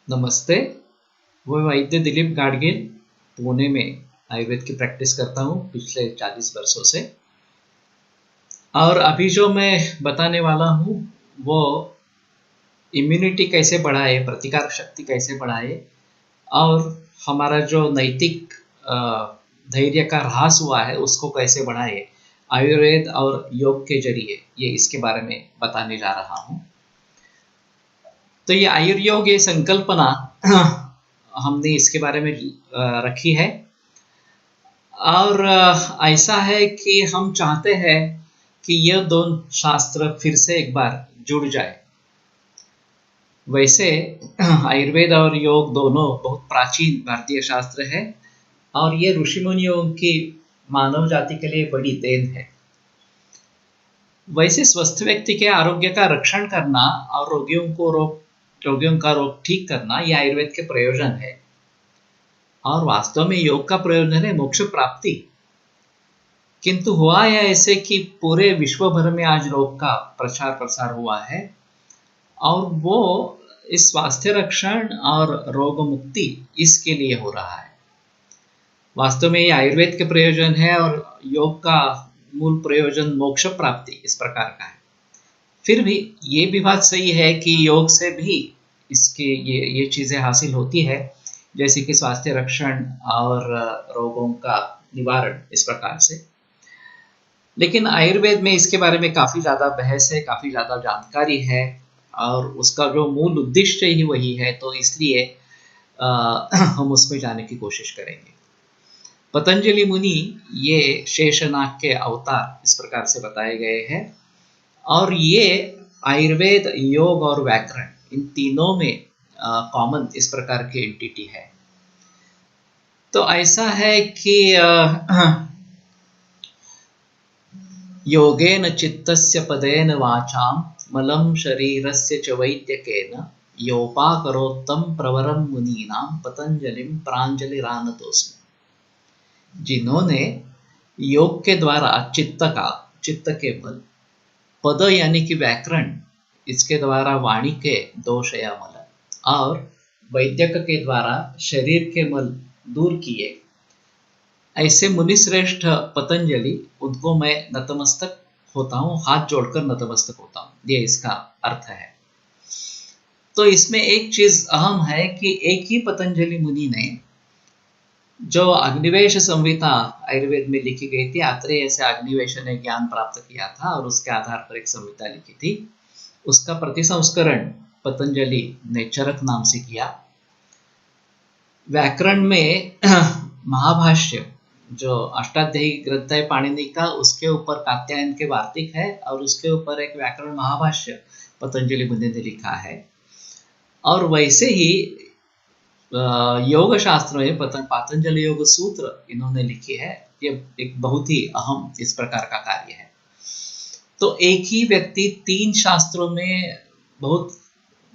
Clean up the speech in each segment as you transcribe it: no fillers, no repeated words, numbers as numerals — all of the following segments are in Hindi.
नमस्ते। मैं वैद्य दिलीप गाडगिल पुणे में आयुर्वेद की प्रैक्टिस करता हूँ पिछले 40 वर्षों से। और अभी जो मैं बताने वाला हूँ वो इम्यूनिटी कैसे बढ़ाए, प्रतिकार शक्ति कैसे बढ़ाए और हमारा जो नैतिक अ, धैर्य का ह्रास हुआ है उसको कैसे बढ़ाए, आयुर्वेद और योग के जरिए ये इसके बारे में बताने जा रहा हूँ। तो ये आयुर्योग ये संकल्पना हमने इसके बारे में रखी है और ऐसा है कि हम चाहते हैं कि यह दोनों शास्त्र फिर से एक बार जुड़ जाए। वैसे आयुर्वेद और योग दोनों बहुत प्राचीन भारतीय शास्त्र है और ये ऋषि मुनियों की मानव जाति के लिए बड़ी देन है। वैसे स्वस्थ व्यक्ति के आरोग्य का रक्षण करना और रोगियों का रोग ठीक करना यह आयुर्वेद के प्रयोजन है और वास्तव में योग का प्रयोजन है मोक्ष प्राप्ति। किंतु हुआ यह ऐसे कि पूरे विश्व भर में आज रोग का प्रचार प्रसार हुआ है और वो इस स्वास्थ्य रक्षण और रोग मुक्ति इसके लिए हो रहा है। वास्तव में ये आयुर्वेद के प्रयोजन है और योग का मूल प्रयोजन मोक्ष प्राप्ति इस प्रकार का है। फिर भी ये भी बात सही है कि योग से भी इसके ये चीजें हासिल होती है, जैसे कि स्वास्थ्य रक्षण और रोगों का निवारण इस प्रकार से। लेकिन आयुर्वेद में इसके बारे में काफी ज्यादा बहस है, काफी ज्यादा जानकारी है और उसका जो मूल उद्देश्य ही वही है, तो इसलिए हम उसमें जाने की कोशिश करेंगे। पतंजलि मुनि ये शेषनाग के अवतार इस प्रकार से बताए गए हैं और ये आयुर्वेद, योग और व्याकरण इन तीनों में कॉमन इस प्रकार की एंटिटी है। तो ऐसा है कि योगेन चित्तस्य पदेन वाचां मलं शरीरस्य च वैद्यकेन योपाकरोत्तम प्रवरम मुनीनां पतंजलिम प्रांजलिरानतोस्मि। जिन्होंने योग के द्वारा चित्त के बल, पद यानी कि व्याकरण, इसके द्वारा वाणी के दोष या मल और वैद्यक के द्वारा शरीर के मल दूर किए, ऐसे मुनिश्रेष्ठ पतंजलि, उनको मैं नतमस्तक होता हूँ, हाथ जोड़कर नतमस्तक होता हूँ, ये इसका अर्थ है। तो इसमें एक चीज अहम है कि एक ही पतंजलि मुनि ने जो अग्निवेश संहिता आयुर्वेद में लिखी गई थी, आत्रेय से अग्निवेश ने ज्ञान प्राप्त किया था और उसके आधार पर एक संहिता लिखी थी, उसका प्रतिसंस्करण पतंजलि ने चरक नाम से किया। व्याकरण में महाभाष्य जो अष्टाध्यायी ग्रंथ है पाणिनि का, उसके ऊपर कात्यायन के वार्तिक है और उसके ऊपर एक व्याकरण महाभाष्य पतंजलि मुनि ने लिखा है। और वैसे ही योग शास्त्र में पतंजलि योग सूत्र इन्होंने लिखी है, ये एक बहुत ही अहम इस प्रकार का कार्य है। तो एक ही व्यक्ति 3 शास्त्रों में बहुत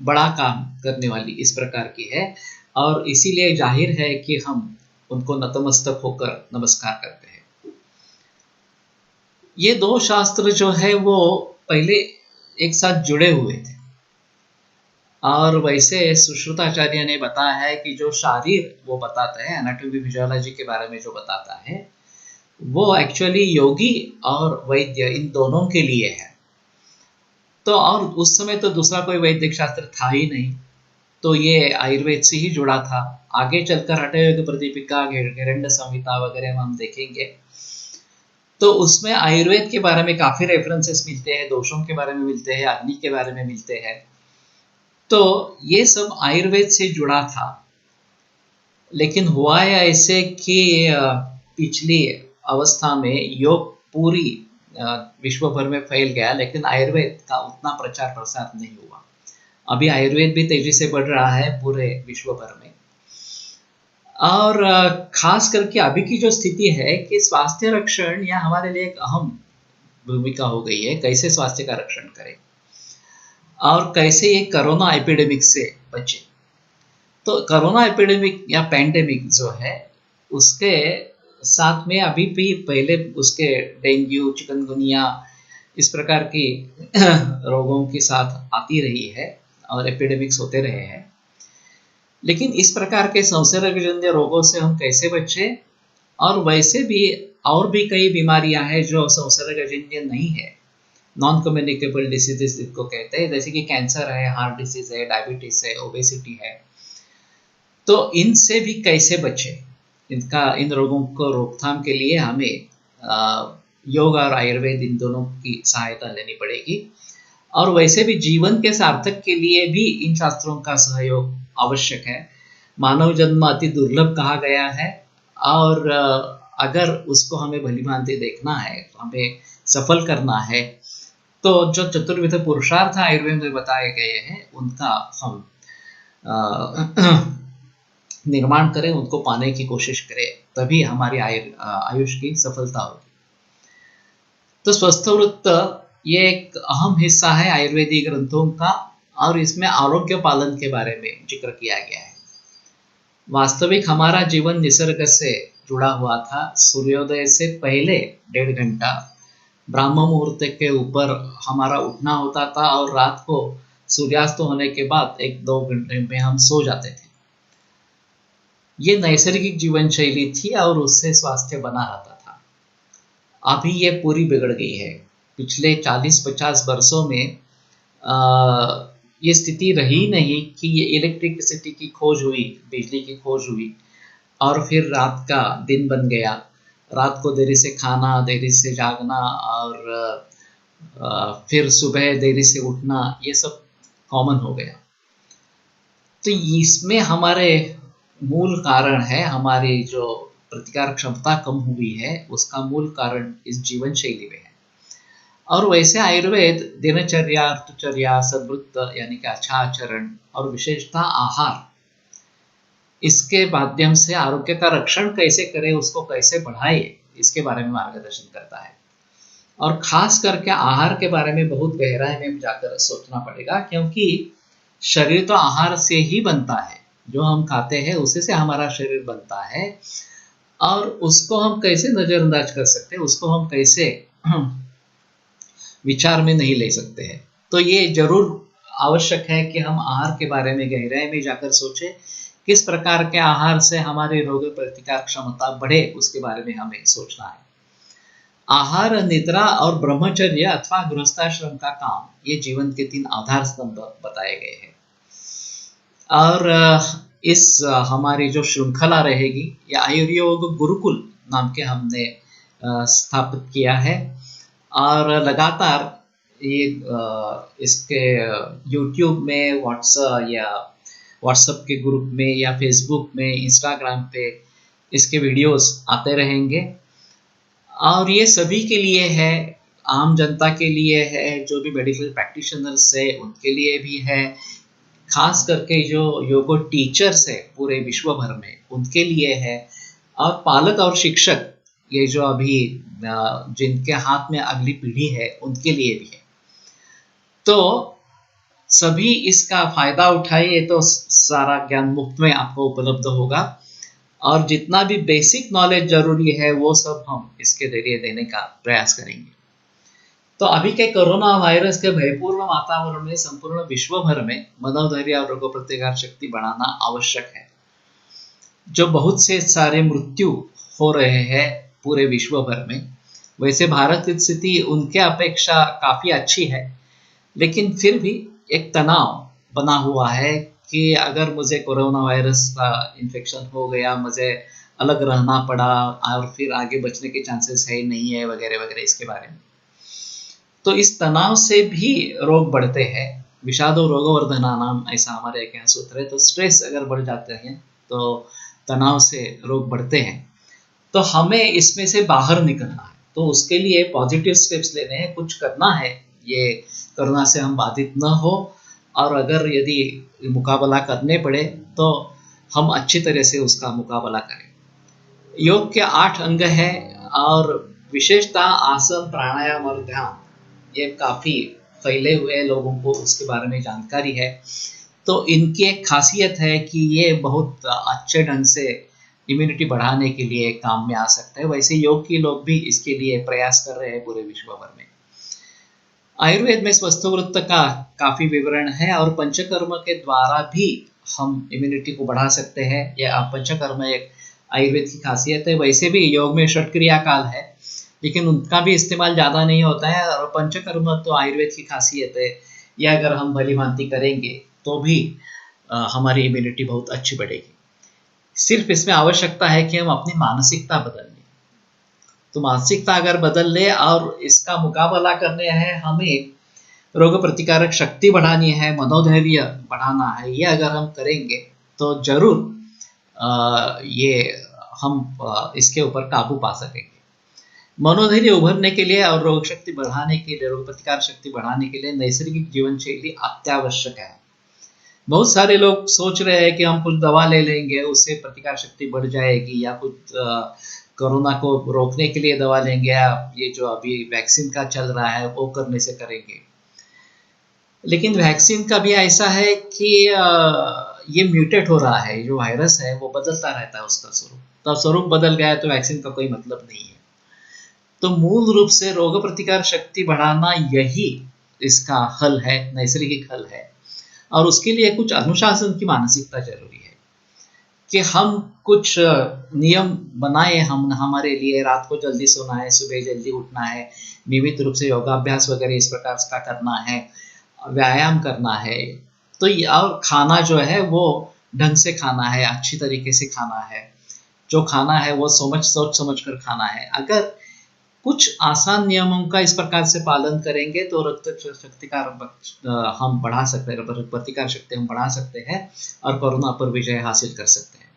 बड़ा काम करने वाली इस प्रकार की है और इसीलिए जाहिर है कि हम उनको नतमस्तक होकर नमस्कार करते हैं। ये 2 शास्त्र जो है वो पहले एक साथ जुड़े हुए थे और वैसे सुश्रुताचार्य ने बताया है कि जो शारीर वो बताता है, एनाटॉमी फिजियोलॉजी के बारे में जो बताता है, वो एक्चुअली योगी और वैद्य इन दोनों के लिए है। तो और उस समय तो दूसरा कोई वैदिक शास्त्र था ही नहीं, तो ये आयुर्वेद से ही जुड़ा था। आगे चलकर हठयोग प्रदीपिका, घेरंड संहिता वगैरह हम देखेंगे तो उसमें आयुर्वेद के बारे में काफी रेफरेंसेस मिलते हैं, दोषों के बारे में मिलते हैं, अग्नि के बारे में मिलते हैं। तो ये सब आयुर्वेद से जुड़ा था। लेकिन हुआ है ऐसे कि पिछली अवस्था में योग पूरी विश्व भर में फैल गया, लेकिन आयुर्वेद का उतना प्रचार प्रसार नहीं हुआ। अभी आयुर्वेद भी तेजी से बढ़ रहा है पूरे विश्व भर में और खास करके अभी की जो स्थिति है कि स्वास्थ्य रक्षण यह हमारे लिए एक अहम भूमिका हो गई है। कैसे स्वास्थ्य का रक्षण करें और कैसे ये कोरोना एपिडेमिक से बचे। तो कोरोना एपिडेमिक या पैंडेमिक जो है उसके साथ में अभी भी पहले उसके डेंगू, चिकनगुनिया इस प्रकार की रोगों के साथ आती रही है और एपिडेमिक्स होते रहे हैं। लेकिन इस प्रकार के संसर्गजन्य रोगों से हम कैसे बचें, और वैसे भी और भी कई बीमारियां हैं जो संसर्गजन्य नहीं है, नॉन कम्युनिकेबल डिसीजेस जिनको कहते हैं, जैसे कि कैंसर है, हार्ट डिसीज है, डायबिटीज है, ओबेसिटी है। तो इनसे भी कैसे बचें, इन रोगों को रोकथाम के लिए हमें योग और आयुर्वेद इन दोनों की सहायता लेनी पड़ेगी। और वैसे भी जीवन के सार्थक के लिए भी इन शास्त्रों का सहयोग आवश्यक है। मानव जन्म अति दुर्लभ कहा गया है, और अगर उसको हमें भली भांति देखना है, हमें सफल करना है, तो जो चतुर्विध पुरुषार्थ आयुर्वेद में बताए गए हैं उनका हम निर्माण करें, उनको पाने की कोशिश करें, तभी हमारी आयुष की सफलता होगी। तो स्वस्थ वृत्त ये एक अहम हिस्सा है आयुर्वेदिक ग्रंथों का, और इसमें आरोग्य पालन के बारे में जिक्र किया गया है। वास्तविक हमारा जीवन निसर्ग से जुड़ा हुआ था। सूर्योदय से पहले 1.5 घंटा ब्राह्म मुहूर्त के ऊपर हमारा उठना होता था, और रात को सूर्यास्त होने के बाद 1-2 घंटे में हम सो जाते थे। ये नैसर्गिक जीवन शैली थी और उससे स्वास्थ्य बना रहता था। अभी ये पूरी बिगड़ गई है। पिछले 40-50 वर्षों में ये स्थिति रही नहीं कि ये इलेक्ट्रिसिटी की खोज हुई, बिजली की खोज हुई, और फिर रात का दिन बन गया। रात को देरी से खाना, देरी से जागना, और फिर सुबह देरी से उठना, ये सब कॉमन हो गया। तो इसमें हमारे मूल कारण है, हमारी जो प्रतिकार क्षमता कम हुई है, उसका मूल कारण इस जीवन शैली में है। और वैसे आयुर्वेद दिनचर्या, ऋतुचर्या, सद्वृत्त यानी कि अच्छा आचरण और विशेषतः आहार, इसके माध्यम से आरोग्य का रक्षण कैसे करें, उसको कैसे बढ़ाए, इसके बारे में मार्गदर्शन करता है। और खास करके आहार के बारे में बहुत गहराई में जाकर सोचना पड़ेगा, क्योंकि शरीर तो आहार से ही बनता है। जो हम खाते हैं उसी से हमारा शरीर बनता है, और उसको हम कैसे नजरअंदाज कर सकते हैं, उसको हम कैसे विचार में नहीं ले सकते हैं। तो ये जरूर आवश्यक है कि हम आहार के बारे में गहराई में जाकर सोचें, किस प्रकार के आहार से हमारी रोग प्रतिकार क्षमता बढ़े, उसके बारे में हमें सोचना है। आहार, निद्रा और ब्रह्मचर्य अथवा गृहस्थाश्रम का काम, ये जीवन के 3 आधार स्तंभ बताए गए हैं। और इस हमारी जो श्रृंखला रहेगी, या आयुर्योग गुरुकुल नाम के हमने स्थापित किया है, और लगातार ये इसके यूट्यूब में, व्हाट्सएप के ग्रुप में, या फेसबुक में, इंस्टाग्राम पे इसके वीडियोस आते रहेंगे। और ये सभी के लिए है, आम जनता के लिए है, जो भी मेडिकल प्रैक्टिशनर्स है उनके लिए भी है, खास करके जो योगा टीचर्स है पूरे विश्व भर में उनके लिए है, और पालक और शिक्षक, ये जो अभी जिनके हाथ में अगली पीढ़ी है उनके लिए भी है। तो सभी इसका फायदा उठाइए, तो सारा ज्ञान मुफ्त में आपको उपलब्ध होगा, और जितना भी बेसिक नॉलेज जरूरी है वो सब हम इसके जरिए देने का प्रयास करेंगे। तो अभी के कोरोना वायरस के भयपूर्ण वातावरण में संपूर्ण विश्व भर में मनोधैर्य और रोग प्रतिकार शक्ति बढ़ाना आवश्यक है। जो बहुत से सारे मृत्यु हो रहे हैं पूरे विश्व भर में, वैसे भारत की स्थिति उनके अपेक्षा काफी अच्छी है, लेकिन फिर भी एक तनाव बना हुआ है कि अगर मुझे कोरोना वायरस का इन्फेक्शन हो गया, मुझे अलग रहना पड़ा, और फिर आगे बचने के चांसेस है नहीं है, वगैरह वगैरह, इसके बारे में। तो इस तनाव से भी रोग बढ़ते हैं। विषादो रोगवर्धना नाम, ऐसा हमारे एक यहाँ सूत्र है। तो स्ट्रेस अगर बढ़ जाते हैं तो तनाव से रोग बढ़ते हैं। तो हमें इसमें से बाहर निकलना है, तो उसके लिए पॉजिटिव स्टेप्स लेने हैं, कुछ करना है, ये कोरोना से हम बाधित न हो, और अगर यदि मुकाबला करने पड़े तो हम अच्छी तरह से उसका मुकाबला करें। योग के 8 अंग हैं, और विशेषतः आसन, प्राणायाम और ध्यान, ये काफी फैले हुए लोगों को उसके बारे में जानकारी है। तो इनकी एक खासियत है कि ये बहुत अच्छे ढंग से इम्यूनिटी बढ़ाने के लिए काम में आ सकते हैं। वैसे योग के लोग भी इसके लिए प्रयास कर रहे हैं पूरे विश्व भर में। आयुर्वेद में स्वस्थ वृत्त का काफी विवरण है, और पंचकर्म के द्वारा भी हम इम्यूनिटी को बढ़ा सकते हैं। या पंचकर्म एक आयुर्वेद की खासियत है। वैसे भी योग में षटक्रिया काल है, लेकिन उनका भी इस्तेमाल ज़्यादा नहीं होता है। और पंचकर्म तो आयुर्वेद की खासियत है, यह अगर हम भली भांति करेंगे तो भी हमारी इम्यूनिटी बहुत अच्छी बढ़ेगी। सिर्फ इसमें आवश्यकता है कि हम अपनी मानसिकता बदल लें। तो मानसिकता अगर बदल ले और इसका मुकाबला करने है, हमें रोग प्रतिकारक शक्ति बढ़ानी है, मनोधैर्य बढ़ाना है, ये अगर हम करेंगे तो जरूर ये हम इसके ऊपर काबू पा सकेंगे। मनोधैर्य उभरने के लिए और रोग शक्ति बढ़ाने के लिए, रोग प्रतिकार शक्ति बढ़ाने के लिए नैसर्गिक जीवन शैली अत्यावश्यक है। बहुत सारे लोग सोच रहे हैं कि हम कुछ दवा ले लेंगे उससे प्रतिकार शक्ति बढ़ जाएगी, या कुछ कोरोना को रोकने के लिए दवा लेंगे, या ये जो अभी वैक्सीन का चल रहा है वो करने से करेंगे। लेकिन वैक्सीन का भी ऐसा है कि ये म्यूटेट हो रहा है, जो वायरस है वो बदलता रहता है, उसका स्वरूप, तो स्वरूप बदल गया तो वैक्सीन का कोई मतलब नहीं है। तो मूल रूप से रोग प्रतिकार शक्ति बढ़ाना यही इसका हल है, नैसर्गिक हल है। और उसके लिए कुछ अनुशासन की मानसिकता जरूरी है कि हम कुछ नियम बनाए, हम हमारे लिए रात को जल्दी सोना है, सुबह जल्दी उठना है, नियमित रूप से योगाभ्यास वगैरह इस प्रकार का करना है, व्यायाम करना है। तो और खाना जो है वो ढंग से खाना है, अच्छी तरीके से खाना है, जो खाना है वो सोच समझ कर खाना है। अगर कुछ आसान नियमों का इस प्रकार से पालन करेंगे तो रक्त शक्ति का हम बढ़ा सकते हैं, प्रतिकार शक्ति हम बढ़ा सकते हैं और कोरोना पर विजय हासिल कर सकते हैं।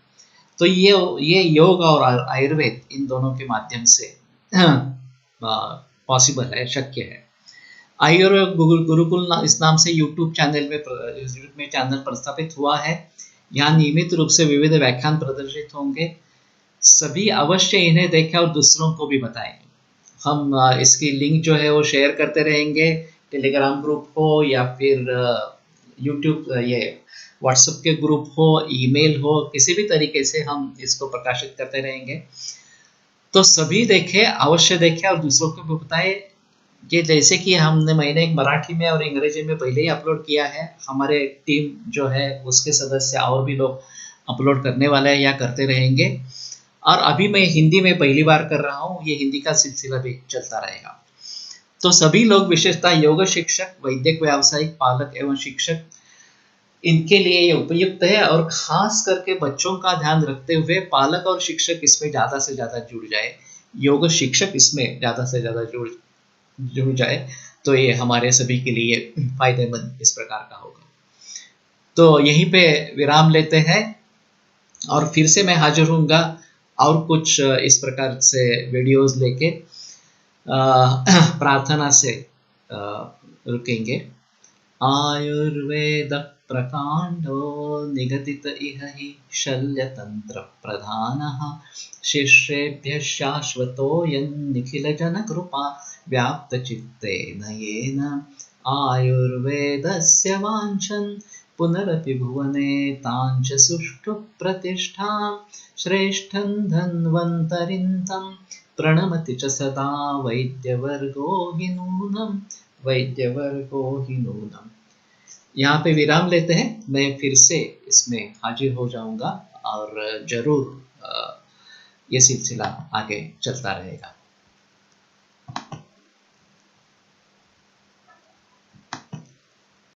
तो ये योग और आयुर्वेद इन दोनों के माध्यम से पॉसिबल है, शक्य है। आयुर्वेद गुरुकुल इस नाम से यूट्यूब में चैनल प्रस्थापित हुआ है। यहाँ नियमित रूप से विविध व्याख्यान प्रदर्शित होंगे। सभी अवश्य इन्हें देखें और दूसरों को भी बताएं। हम इसकी लिंक जो है वो शेयर करते रहेंगे, टेलीग्राम ग्रुप हो या फिर यूट्यूब ये व्हाट्सएप के ग्रुप हो, ईमेल हो, किसी भी तरीके से हम इसको प्रकाशित करते रहेंगे। तो सभी देखें, अवश्य देखें और दूसरों को भी बताएं। ये जैसे कि मैंने एक मराठी में और अंग्रेजी में पहले ही अपलोड किया है, हमारे टीम जो है उसके सदस्य और भी लोग अपलोड करने वाले हैं या करते रहेंगे। और अभी मैं हिंदी में पहली बार कर रहा हूँ, ये हिंदी का सिलसिला भी चलता रहेगा। तो सभी लोग, विशेषतः योग शिक्षक, वैद्यक, व्यावसायिक, पालक एवं शिक्षक, इनके लिए ये उपयुक्त है। और खास करके बच्चों का ध्यान रखते हुए पालक और शिक्षक इसमें ज़्यादा से ज़्यादा जुड़ जाए, योग शिक्षक इसमें ज़्यादा से ज़्यादा जुड़ जाए, तो ये हमारे सभी के लिए फायदेमंद इस प्रकार का होगा। तो यहीं पे विराम लेते हैं और फिर से मैं हाजिर होऊंगा और कुछ इस प्रकार से वीडियोस लेके। प्रार्थना से रुकेंगे। आयुर्वेद प्रकांडो निगदित इह हि शल्यतंत्र प्रधानः, शिष्येभ्यः शाश्वतोऽयं निखिल जन कृपा व्याप्त चित्तेन येन, आयुर्वेदस्य वाञ्छन् पुनरपि भुवने ताञ्च सुष्ठु प्रतिष्ठां, श्रेष्ठं धन्वन्तरिं प्रणमति च सदा वैद्यवर्गो हि नूनम्, वैद्यवर्गो हि नूनम्। यहाँ पे विराम लेते हैं। मैं फिर से इसमें हाजिर हो जाऊंगा और जरूर ये सिलसिला आगे चलता रहेगा।